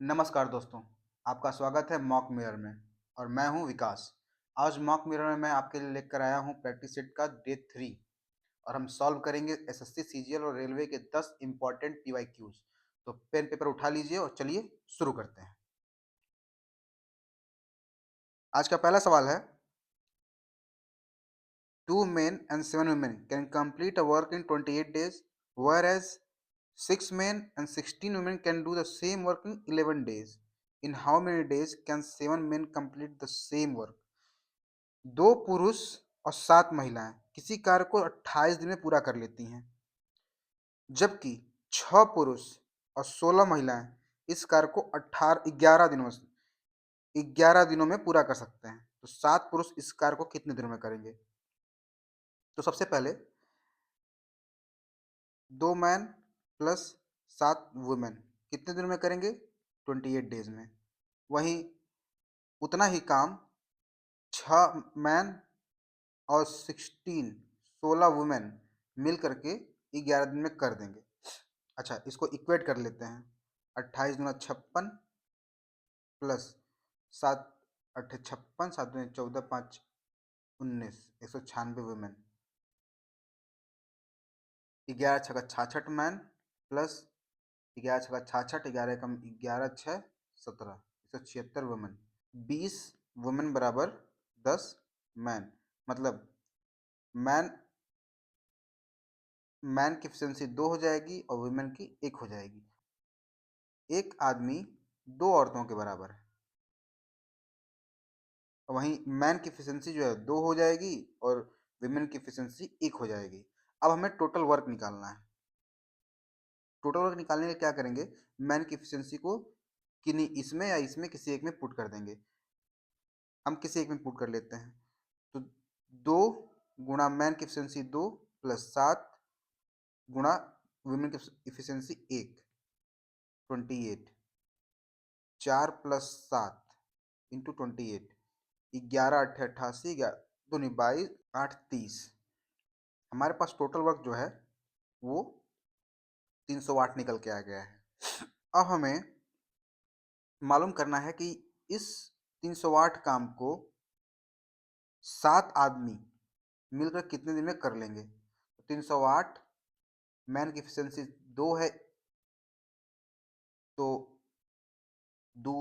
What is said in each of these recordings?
नमस्कार दोस्तों, आपका स्वागत है मॉक मिरर में और मैं हूं विकास। आज मॉक मिरर में मैं आपके लिए लेकर आया हूं प्रैक्टिस सेट का डे 3 और हम सॉल्व करेंगे एसएससी, सीजीएल और रेलवे के 10 इंपॉर्टेंट पीवाईक्यूज। तो पेन पेपर उठा लीजिए और चलिए शुरू करते हैं। आज का पहला सवाल है, 2 men and 7 women can complete a work in 28 days, whereas 6 men and 16 women can do the same work in 11 days. In how many days can 7 men complete the same work? 2 पुरुष और 7 महिलाएं किसी कार्य को 28 दिन में पूरा कर लेती हैं, जबकि 6 पुरुष और 16 महिलाएं इस कार्य को 11 दिनों में पूरा कर सकते हैं। तो 7 पुरुष इस कार्य को कितने दिनों में करेंगे? तो सबसे पहले 2 मैन प्लस 7 वुमेन कितने दिनों में करेंगे? 28 डेज में। वहीं उतना ही काम 6 मैन और 16 वुमेन मिल करके 11 दिन में कर देंगे। अच्छा, इसको इक्वेट कर लेते हैं। 28 दूना 56 प्लस 7 8 56, 7 दूनी 14, 5 19, 196 women. 11 6 66 man plus 11 6 66, 11 11 6 17, 176 women. 20 women बराबर 10 मैन। मतलब मैन मैन की एफिशिएंसी 2 हो जाएगी और वुमेन की 1 हो जाएगी। एक आदमी 2 औरतों के बराबर है। वहीं मैन की एफिशिएंसी जो है 2 हो जाएगी और वुमेन की एफिशिएंसी 1 हो जाएगी। अब हमें टोटल वर्क निकालना है। टोटल वर्क निकालने के लिए क्या करेंगे? मैन की एफिशिएंसी को किन्हीं इसमें या इसमें किसी एक में पुट कर देंगे। हम किसी एक में पुट कर लेते हैं। तो 2 गुणा मैन की एफिशिएंसी 2 प्लस 7 गुणा वुमेन की एफिशिएंसी 1, 28। 4 plus 7 into 28, 11 8 88, 22 8 30। हमारे पास टोटल वर्क जो है वो 308 निकल के आ गया है। अब हमें मालूम करना है कि इस 308 काम को 7 आदमी मिलकर कितने दिन में कर लेंगे। 308 मैन की एफिशिएंसी 2 है, तो 2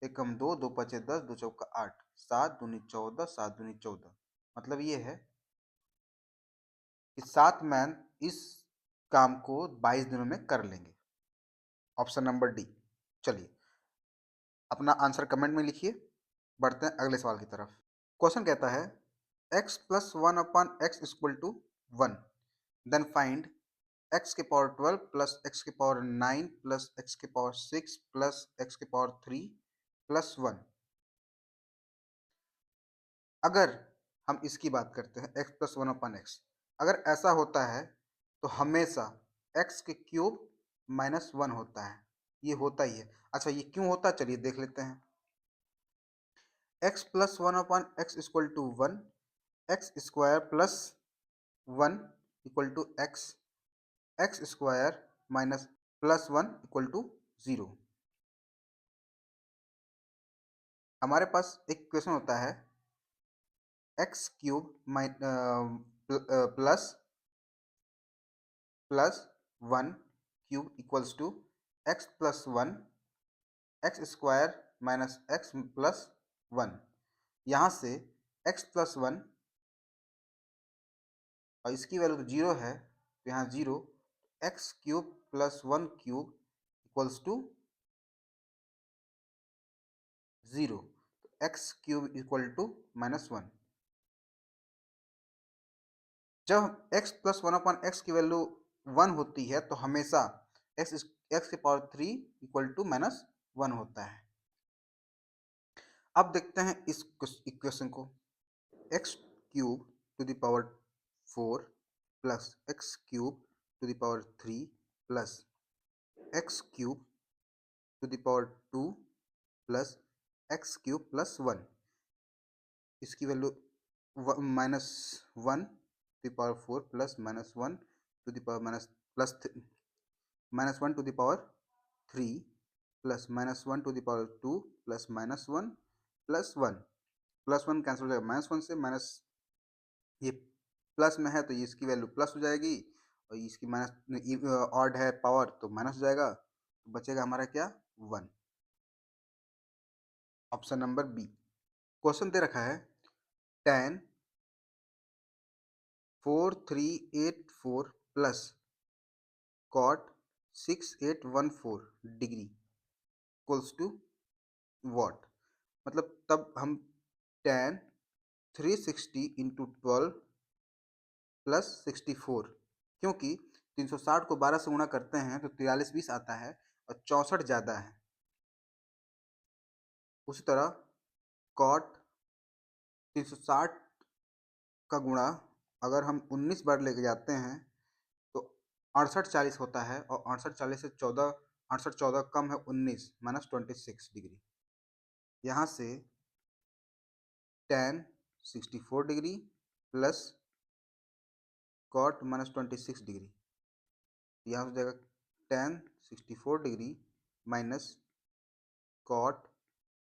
एकम 2, 2 पचे 10, 2 चौका 8, 7 दूनी 14, 7 दूनी 14। मतलब ये है कि 7 मैन इस काम को 22 दिनों में कर लेंगे। Option number D. चलिए अपना आंसर कमेंट में लिखिए। बढ़ते हैं अगले सवाल की तरफ। क्वेश्चन कहता है x plus 1/x equal to 1, then find x के पावर 12 प्लस x के पावर 9 प्लस x के पावर 6 प्लस x के पावर 3 प्लस 1। अगर हम इसकी बात करते हैं x प्लस 1/x, अगर ऐसा होता है तो हमेशा x के क्यूब माइनस 1 होता है। ये होता ही है। अच्छा, ये क्यों होता है चलिए देख लेते हैं। x plus 1/x equal to 1, X square plus 1 equal to X, X square minus plus 1 equal to 0। हमारे पास एक क्वेश्चन होता है X cube plus plus 1 cube equals to X plus 1, X square minus X plus 1। यहाँ से x plus 1 और इसकी value तो 0 है, तो यहाँ 0, X cube plus 1 cube equals to 0, X cube equal to minus 1। जब x प्लस 1/x की वैल्यू 1 होती है तो हमेशा x के पावर 3 इक्वल टू माइनस 1 होता है। अब देखते हैं इस इक्वेशन को। x cube to the power 4 plus x cube to the power 3 plus x cube to the power 2 plus x cube plus 1। इसकी value minus 1 to the power 4 plus minus 1 to the power minus 1 to the power 3 plus minus one to the power two plus minus one plus one cancel हो जाएगा minus one से minus, ये plus में है तो ये इसकी value plus हो जाएगी और इसकी माइनस ऑड है पावर तो माइनस हो जाएगा, तो बचेगा हमारा क्या 1। Option number B. क्वेश्चन दे रखा है tan 4384 plus cot 6814 degree equals to what. मतलब तब हम tan 360 इंटू 12 प्लस 64, क्योंकि 360 को 12 से गुणा करते हैं तो 4320 आता है और 64 ज़्यादा है। उसी तरह cot 360 का गुणा अगर हम 19 बार लेके जाते हैं तो 6840 होता है और 6840 से 14, 6814 कम है 19 माइनस 26 डिग्री। यहाँ से tan 64 degree plus cot minus 26 degree, यहाँ हो जाएगा tan 64 degree minus cot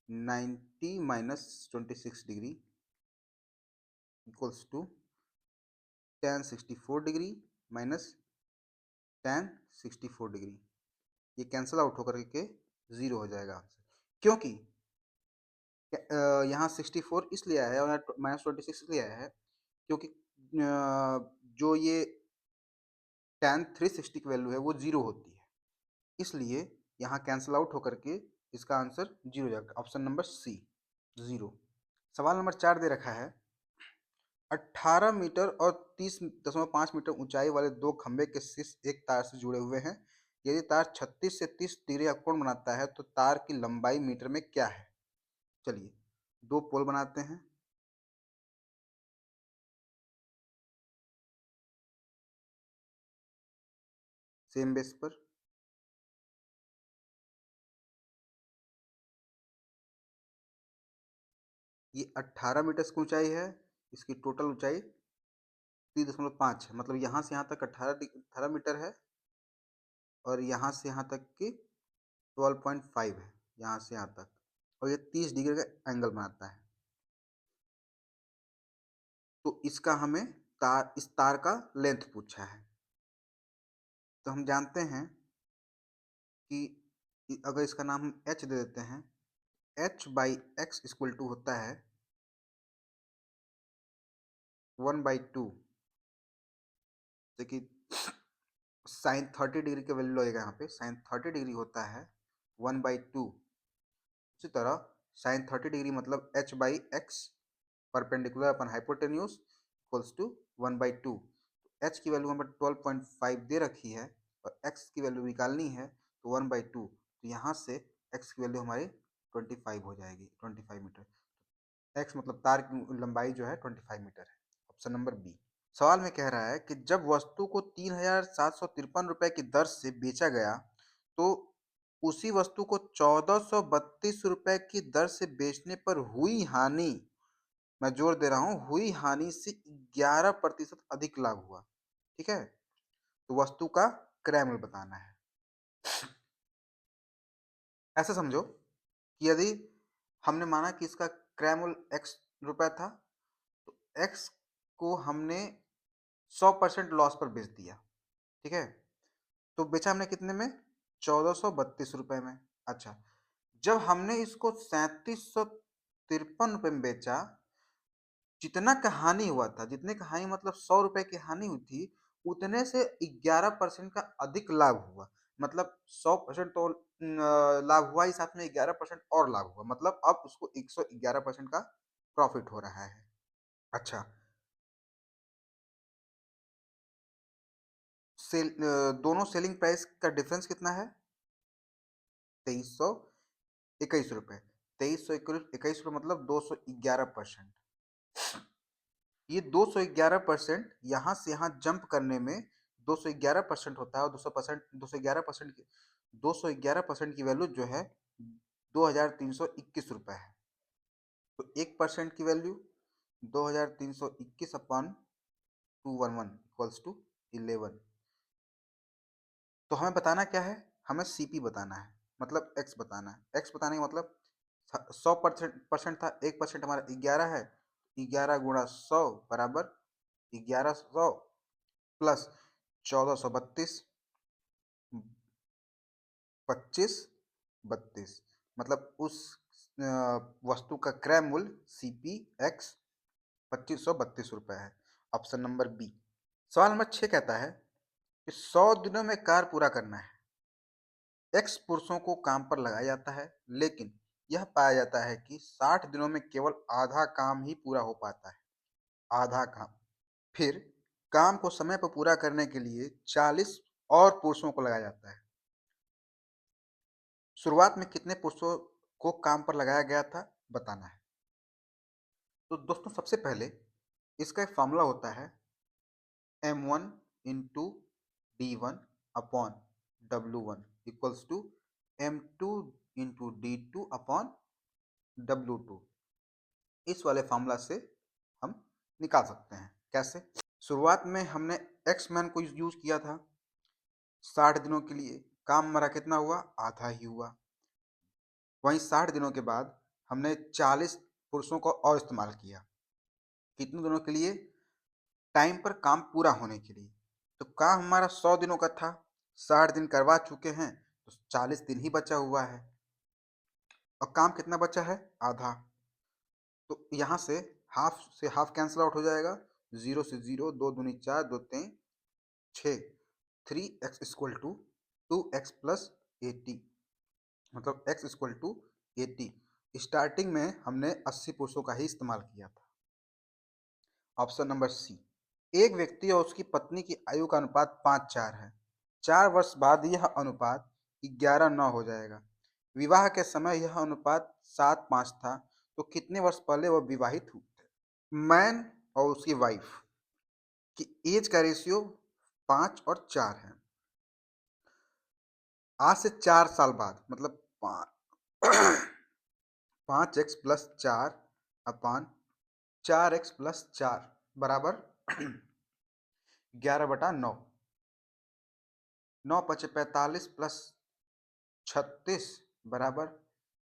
90 minus 26 degree equals to tan 64 degree minus tan 64 degree. ये कैंसिल आउट होकर के 0 हो जाएगा आंसर, क्योंकि यहाँ 64 इसलिए आया है और माइनस 26 इसलिए आया है क्योंकि जो ये tan 360 की वैल्यू है वो 0 होती है, इसलिए यहाँ कैंसिल आउट होकर के इसका आंसर 0 हो जाएगा। Option number C 0। सवाल नंबर 4 दे रखा है 18 मीटर और 30.5 मीटर ऊंचाई वाले दो खंभे के शीर्ष एक तार से जुड़े हुए हैं। यदि तार 36 से 30 डिग्री का कोण बनाता है तो तार की लंबाई मीटर में क्या है। चलिए दो पोल बनाते हैं, सेम बेस पर। ये 18 मीटर की ऊंचाई है, इसकी टोटल ऊंचाई 30.5 है, मतलब यहाँ से यहाँ तक 18 मीटर है और यहाँ से यहाँ तक की 12.5 है, यहाँ से यहाँ तक, और ये 30 डिग्री का एंगल बनाता है। तो इसका हमें इस तार का लेंथ पूछा है, तो हम जानते हैं कि अगर इसका नाम हम h दे देते हैं, h/x इक्वल टू होता है 1/2, देखिए साइन 30 डिग्री का वैल्यू लगेगा, यहाँ पे साइन 30 डिग्री होता है 1/2। उसी तरह साइन 30 डिग्री मतलब h/x perpendicular upon hypotenuse equals to 1/2। h की वैल्यू हमें 12.5 दे रखी है और x की वैल्यू निकालनी है तो 1/2, तो यहाँ से x की वैल्यू हमारी 25 हो जाएगी, 25 मीटर। x मतलब तार की लंबाई जो है 25 मीटर है। Option number B. सवाल में कह रहा है कि जब वस्तु को 3,753 रुपए की दर से बेचा गया तो उसी वस्तु को 1,432 रुपए की दर से बेचने पर हुई हानि, मैं जोर दे रहा हूं, हुई हानि से 11% अधिक लाभ हुआ। ठीक है, तो वस्तु का क्रय मूल्य बताना है। ऐसा समझो कि यदि हमने माना कि इसका क्रय मूल्य x रुपया था तो x को हमने 100% लॉस पर बेच दिया। ठीक है, तो बेचा हमने कितने में, 1432 रुपए में। अच्छा, जब हमने इसको 3753 रुपए में बेचा, जितना का हानि हुआ था, जितने का हानि मतलब 100 रुपए की हानि हुई थी, उतने से 11% का अधिक लाभ हुआ। मतलब 100% तो लाभ हुआ ही, साथ में 11% और लाभ हुआ, मतलब अब उसको 111% का प्रॉफिट हो रहा है। अच्छा, दोनों सेलिंग प्राइस का डिफरेंस कितना है, 2321 रुपए। 2321 रुपए मतलब 211%। ये 211% यहाँ से यहाँ जंप करने में 211% होता है और 211% की वैल्यू जो है 2321 रुपए है। तो 1% की वैल्यू 2321 अपॉन 211 इक्वल्स टू 11। तो हमें बताना क्या है, हमें सीपी बताना है। मतलब x बताना है। x बताने का मतलब 100% था, 1% हमारा 11 है, 11 गुणा 100 बराबर 1100 प्लस 1432 25 32, मतलब उस वस्तु का क्रय मूल्य सीपी एक्स 2532 रुपए है। Option number B. सवाल नंबर 6 कहता है कि 100 दिनों में कार्य पूरा करना है। एक्स पुरुषों को काम पर लगाया जाता है, लेकिन यह पाया जाता है कि 60 दिनों में केवल आधा काम ही पूरा हो पाता है। आधा काम। फिर काम को समय पर पूरा करने के लिए 40 और पुरुषों को लगाया जाता है। शुरुआत में कितने पुरुषों को काम पर लगाया गया था बताना है। तो दोस्तों सबसे पहले इसका एक फॉर्मूला होता है m1 into d1 upon w1 equals to m2 into d2 upon w2। इस वाले फॉर्मूला से हम निकाल सकते हैं। कैसे? शुरुआत में हमने एक्स मैन को यूज किया था 60 दिनों के लिए, काम हमारा कितना हुआ? आधा ही हुआ। वहीं 60 दिनों के बाद हमने 40 पुरुषों को और इस्तेमाल किया। कितने दिनों के लिए? टाइम पर काम पूरा होने के लिए। तो काम हमारा 100 दिनों का था, 60 दिन करवा चुके हैं, तो 40 दिन ही बचा हुआ है और काम कितना बचा है? आधा। तो यहाँ से हाफ कैंसिल आउट हो जाएगा, 0 से 0, 2 दूनी 4, 2 तीन 6, 3x equal to 2x plus 80, मतलब x इक्वल टू 80। स्टार्टिंग में हमने 80 पुरुषों का ही इस्तेमाल किया था। Option number C. एक व्यक्ति और उसकी पत्नी की आयु का अनुपात 5:4 है। 4 वर्ष बाद यह अनुपात 11:9 हो जाएगा। विवाह के समय यह अनुपात 7:5 था, तो कितने वर्ष पहले वह विवाहित हुए थे? मैन और उसकी वाइफ की एज का रेशियो 5 और 4 है। आज से 4 साल बाद, मतलब 5x प्लस 4 अपान 4x प्लस 4 बराबर 11/9। 9 पचे 45 प्लस 36 बराबर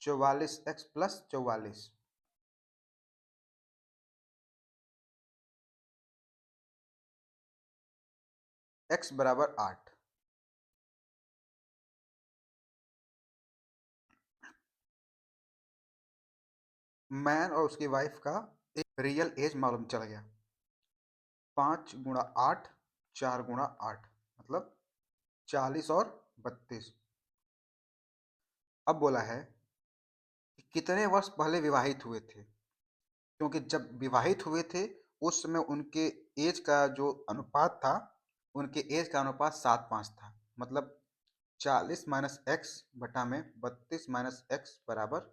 44x प्लस 44। x बराबर 8। मैन और उसकी वाइफ का रियल एज मालूम चल गया। 5 गुणा 8, 4 गुणा 8, मतलब 40 और 32। अब बोला है कि कितने वर्ष पहले विवाहित हुए थे, क्योंकि जब विवाहित हुए थे उस समय उनके एज का जो अनुपात था, उनके एज का अनुपात 7:5 था, मतलब 40 माइनस एक्स बटा में 32 माइनस एक्स बराबर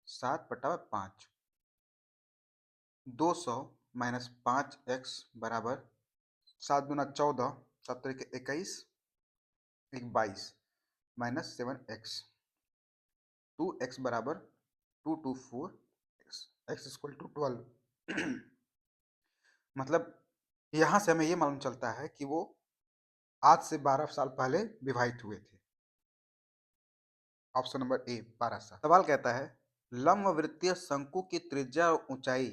7/5। 200 माइनस 5x बराबर 7 दूना 14, 7 के 21, 22 माइनस 7x। 2x बराबर 224, x इक्वल टू 12। मतलब यहाँ से हमें ये मालूम चलता है कि वो आज से 12 साल पहले विवाहित हुए थे। ऑप्शन नंबर ए 12 साल। सवाल कहता है लंबवृत्तीय शंकु की त्रिज्या और ऊंचाई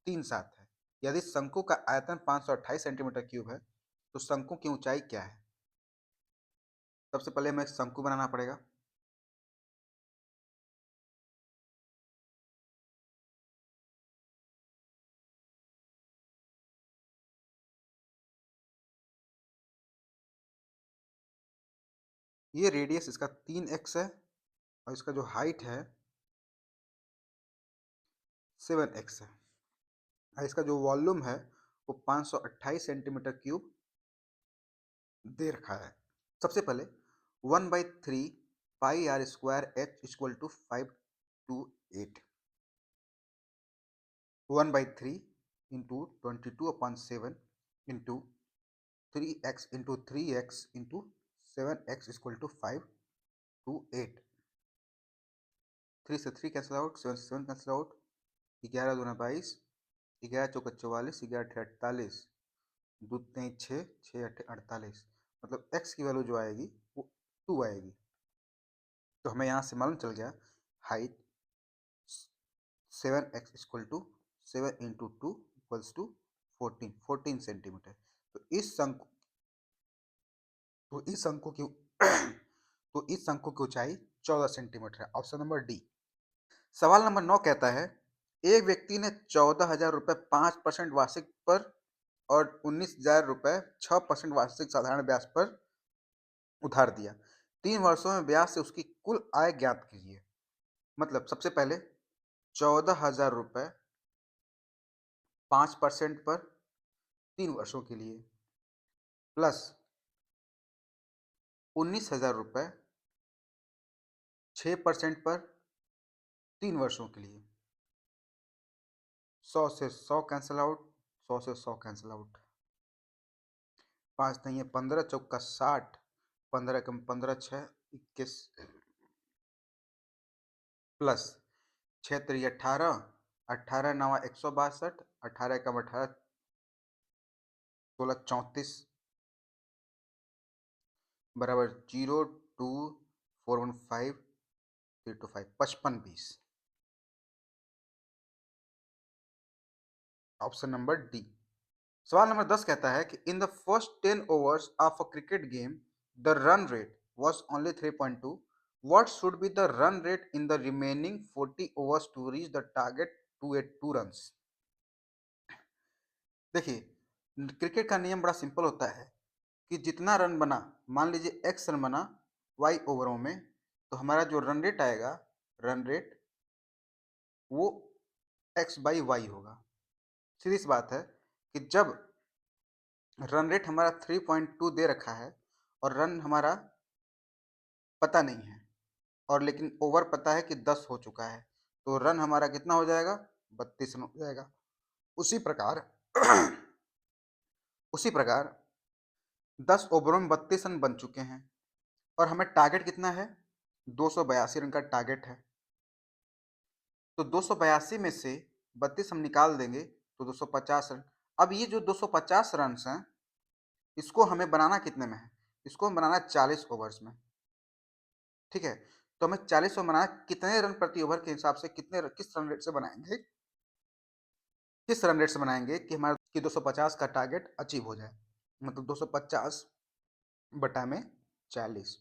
3/7 है। यदि शंकु का आयतन 528 सेंटीमीटर क्यूब है तो शंकु की ऊंचाई क्या है? सबसे पहले हमें शंकु बनाना पड़ेगा। ये रेडियस इसका 3x है और इसका जो हाइट है 7x है और इसका जो वॉल्यूम है वो 528 सेंटीमीटर क्यूब दे रखा है। सबसे पहले 1/3 pi r square h equal to 528, 1/3 into 22/7 into 3x into 3x into 7x equal to 528। 3 से 3 कैंसिल आउट, 7 से 7 कैंसिल आउट, 11 दूना 22, 11 चौका 44, 11 अठे 48, 2 3 6, 6 अठे 48, मतलब x की वैल्यू जो आएगी वो 2 आएगी। तो हमें यहाँ से मालूम चल गया height 7x equal to 7 into 2 equals to 14 centimetre. तो इस अंकों की तो इस अंकों की ऊंचाई 14 सेंटीमीटर है। Option number D. सवाल नंबर 9 कहता है एक व्यक्ति ने 14,000 रुपए 5% वार्षिक पर और 19,000 रुपए 6% वार्षिक साधारण ब्याज पर उधार दिया। 3 वर्षों में ब्याज से उसकी कुल आय ज्ञात कीजिए। मतलब सबसे पहले 14,000 रुपए 5% पर 3 वर्षों के लिए प्लस 19,000 रुपए 6% पर 3 वर्षों के लिए। 100 से 100 कैंसिल आउट, 100 से 100 कैंसिल आउट। 5 नहीं है 15, चौका 60, 15 कम 15 6 21 प्लस 6 3 18, 18 9 162, 18 कम 18 16 34 बराबर 0 2 4 1 5 3 2 5 55 20। Option number D. सवाल नंबर 10 कहता है कि in the first 10 overs of a cricket game the run rate was only 3.2. What should be the run rate in the remaining 40 overs to reach the target 282 runs? देखिए, cricket का नियम बड़ा simple होता है कि जितना रन बना, मान लीजिए x रन बना y ओवरों में, तो हमारा जो रन रेट आएगा, रन रेट वो x बाई वाई होगा। सीधी सी बात है कि जब रन रेट हमारा 3.2 दे रखा है और रन हमारा पता नहीं है और लेकिन ओवर पता है कि 10 हो चुका है, तो रन हमारा कितना हो जाएगा? 32 रन हो जाएगा। उसी प्रकार उसी प्रकार 10 ओवरों में 32 रन बन चुके हैं और हमें टारगेट कितना है? 282 रन का टारगेट है। तो 282 में से 32 हम निकाल देंगे तो 250 रन। अब ये जो 250 रन हैं, इसको हमें बनाना कितने में है? इसको हम बनाना 40 ओवर्स में। ठीक है, तो हमें 40 ओवर बनाना, कितने रन प्रति ओवर के हिसाब से किस रन रेट से बनाएंगे, कि हमारा 250 का टारगेट अचीव हो जाए। मतलब 250 बटा में 40,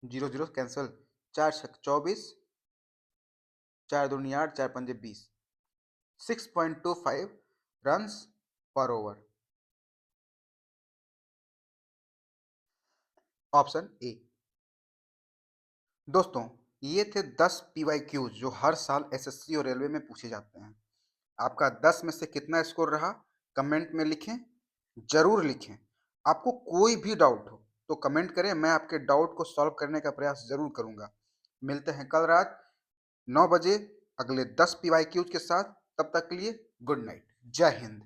0 0 कैंसिल, 4 छक 24, 4 दूनी 8, 4 पंजे 20, 6.25 रन्स पर ओवर। Option A. दोस्तों, ये थे 10 PYQs जो हर साल एसएससी और रेलवे में पूछे जाते हैं। आपका 10 में से कितना स्कोर रहा, कमेंट में लिखें, जरूर लिखें। आपको कोई भी डाउट हो तो कमेंट करें, मैं आपके डाउट को सॉल्व करने का प्रयास जरूर करूंगा। मिलते हैं कल रात 9 बजे अगले 10 PYQs के साथ। तब तक के लिए गुड नाइट, जय हिंद।